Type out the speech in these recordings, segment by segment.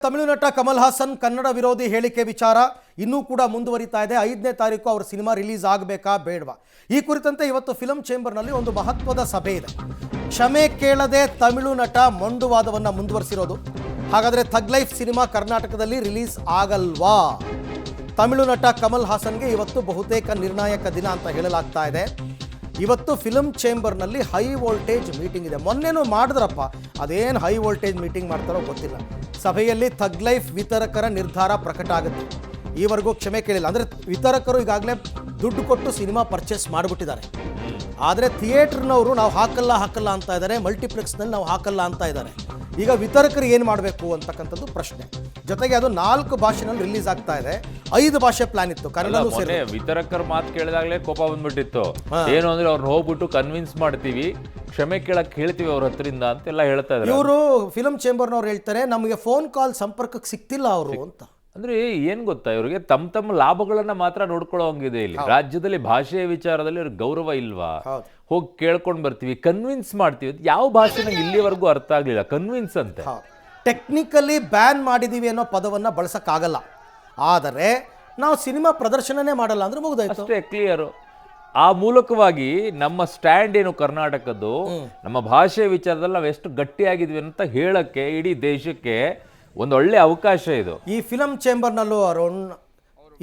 ತಮಿಳು ನಟ ಕಮಲ್ ಹಾಸನ್ ಕನ್ನಡ ವಿರೋಧಿ ಹೇಳಿಕೆ ವಿಚಾರ ಇನ್ನೂ ಕೂಡ ಮುಂದುವರಿತಾ ಇದೆ. 5ನೇ ತಾರೀಕು ಅವರ ಸಿನಿಮಾ ರಿಲೀಸ್ ಆಗಬೇಕಾ ಬೇಡವಾ ಈ ಕುರಿತಂತೆ ಇವತ್ತು ಫಿಲ್ಮ್ ಚೇಂಬರ್ನಲ್ಲಿ ಒಂದು ಮಹತ್ವದ ಸಭೆ ಇದೆ. ಕ್ಷಮೆ ಕೇಳದೆ ತಮಿಳು ನಟ ಮೊಂಡುವಾದವನ್ನು ಮುಂದುವರಿಸಿರೋದು. ಹಾಗಾದರೆ ಥಗ್ ಲೈಫ್ ಸಿನಿಮಾ ಕರ್ನಾಟಕದಲ್ಲಿ ರಿಲೀಸ್ ಆಗಲ್ವಾ? ತಮಿಳು ನಟ ಕಮಲ್ ಹಾಸನ್ಗೆ ಇವತ್ತು ಬಹುತೇಕ ನಿರ್ಣಾಯಕ ದಿನ ಅಂತ ಹೇಳಲಾಗ್ತಾ ಇದೆ. ಇವತ್ತು ಫಿಲ್ಮ್ ಚೇಂಬರ್ನಲ್ಲಿ ಹೈ ವೋಲ್ಟೇಜ್ ಮೀಟಿಂಗ್ ಇದೆ. ಮೊನ್ನೆನೂ ಮಾಡಿದ್ರಪ್ಪ, ಅದೇನು ಹೈ ವೋಲ್ಟೇಜ್ ಮೀಟಿಂಗ್ ಮಾಡ್ತಾರೋ ಗೊತ್ತಿಲ್ಲ. ಸಭೆಯಲ್ಲಿ ಥಗ್ ಲೈಫ್ ವಿತರಕರ ನಿರ್ಧಾರ ಪ್ರಕಟ ಆಗುತ್ತೆ. ಈವರೆಗೂ ಕ್ಷಮೆ ಕೇಳಿಲ್ಲ. ಅಂದರೆ ವಿತರಕರು ಈಗಾಗಲೇ ದುಡ್ಡು ಕೊಟ್ಟು ಸಿನಿಮಾ ಪರ್ಚೇಸ್ ಮಾಡಿಬಿಟ್ಟಿದ್ದಾರೆ. ಆದರೆ ಥಿಯೇಟ್ರ್ನವರು ನಾವು ಹಾಕಲ್ಲ ಅಂತ ಇದ್ದಾರೆ, ಮಲ್ಟಿಪ್ಲೆಕ್ಸ್ನಲ್ಲಿ ನಾವು ಹಾಕಲ್ಲ ಅಂತ ಇದ್ದಾರೆ. ಈಗ ವಿತರಕರು ಏನು ಮಾಡಬೇಕು ಅಂತಕ್ಕಂಥದ್ದು ಪ್ರಶ್ನೆ. ಜೊತೆಗೆ ಅದು 4 ಭಾಷೆನಲ್ಲಿ ರಿಲೀಸ್ ಆಗ್ತಾ ಇದೆ. 5 ಭಾಷೆ ಪ್ಲಾನ್ ಇತ್ತು, ಕನ್ನಡನೂ ಸೇರಿ. ವಿತರಕರ ಮಾತು ಕೇಳಿದಾಗಲೇ ಕೋಪ ಬಂದ್ಬಿಟ್ಟಿತ್ತು. ಏನು ಅಂದ್ರೆ ಅವ್ರನ್ನ ಹೋಗ್ಬಿಟ್ಟು ಕನ್ವಿನ್ಸ್ ಮಾಡ್ತೀವಿ, ಕ್ಷಮೆ ಕೇಳಕ್ ಹೇಳ್ತೀವಿ ಅವ್ರ ಹತ್ರಿಂದ ಅಂತೆಲ್ಲ ಹೇಳ್ತಾ ಇದ್ದಾರೆ. ಇವರು ಫಿಲ್ಮ್ ಚೇಂಬರ್ನವ್ರು ಹೇಳ್ತಾರೆ, ನಮಗೆ ಫೋನ್ ಕಾಲ್ ಸಂಪರ್ಕಕ್ಕೆ ಸಿಕ್ತಿಲ್ಲ ಅವರು ಅಂತ. ಅಂದ್ರೆ ಏನ್ ಗೊತ್ತಾ, ಇವ್ರಿಗೆ ತಮ್ಮ ಲಾಭಗಳನ್ನ ಮಾತ್ರ ನೋಡ್ಕೊಳ್ಳೋ ಹಂಗಿದೆ. ಇಲ್ಲಿ ರಾಜ್ಯದಲ್ಲಿ ಭಾಷೆಯ ವಿಚಾರದಲ್ಲಿ ಅವ್ರಿಗೆ ಗೌರವ ಇಲ್ವಾ? ಹೋಗಿ ಕೇಳ್ಕೊಂಡ್ ಬರ್ತೀವಿ, ಕನ್ವಿನ್ಸ್ ಮಾಡ್ತೀವಿ. ಯಾವ ಭಾಷೆ ನಂಗೆ ಇಲ್ಲಿವರೆಗೂ ಅರ್ಥ ಆಗ್ಲಿಲ್ಲ. ಕನ್ವಿನ್ಸ್ ಅಂತೆ. ಟೆಕ್ನಿಕಲಿ ಬ್ಯಾನ್ ಮಾಡಿದೀವಿ ಅನ್ನೋ ಪದವನ್ನ ಬಳಸಕ್ಕಾಗಲ್ಲ. ಆದರೆ ನಾವು ಸಿನಿಮಾ ಪ್ರದರ್ಶನನೇ ಮಾಡಲ್ಲ ಅಂದ್ರೆ ಮುಗಿದಾಯ್ತು, ಅಷ್ಟೇ, ಕ್ಲಿಯರ್. ಆ ಮೂಲಕವಾಗಿ ನಮ್ಮ ಸ್ಟ್ಯಾಂಡ್ ಏನು ಕರ್ನಾಟಕದ್ದು, ನಮ್ಮ ಭಾಷೆ ವಿಚಾರದಲ್ಲಿ ನಾವು ಎಷ್ಟು ಗಟ್ಟಿಯಾಗಿದ್ವಿ ಅಂತ ಹೇಳಕ್ಕೆ ಇಡೀ ದೇಶಕ್ಕೆ ಒಂದು ಒಳ್ಳೆ ಅವಕಾಶ ಇದು. ಈ ಫಿಲಂ ಚೇಂಬರ್ನಲ್ಲೂ ಅರುಣ್,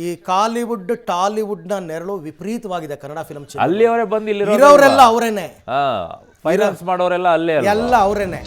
ಈ ಕಾಲಿವುಡ್ ಟಾಲಿವುಡ್ನ ನೆರಳು ವಿಪರೀತವಾಗಿದೆ ಕನ್ನಡ ಫಿಲಂ ಚೇಂಬರ್. ಅಲ್ಲಿ ಅವರೇ ಬಂದು ಇಲ್ಲಿರೋರೆಲ್ಲ ಇರೋರೆಲ್ಲ ಅವರೇನೆ, ಫೈನಾನ್ಸ್ ಮಾಡೋರೆಲ್ಲ ಅಲ್ಲೇ ಎಲ್ಲ ಅವರೇನೆ.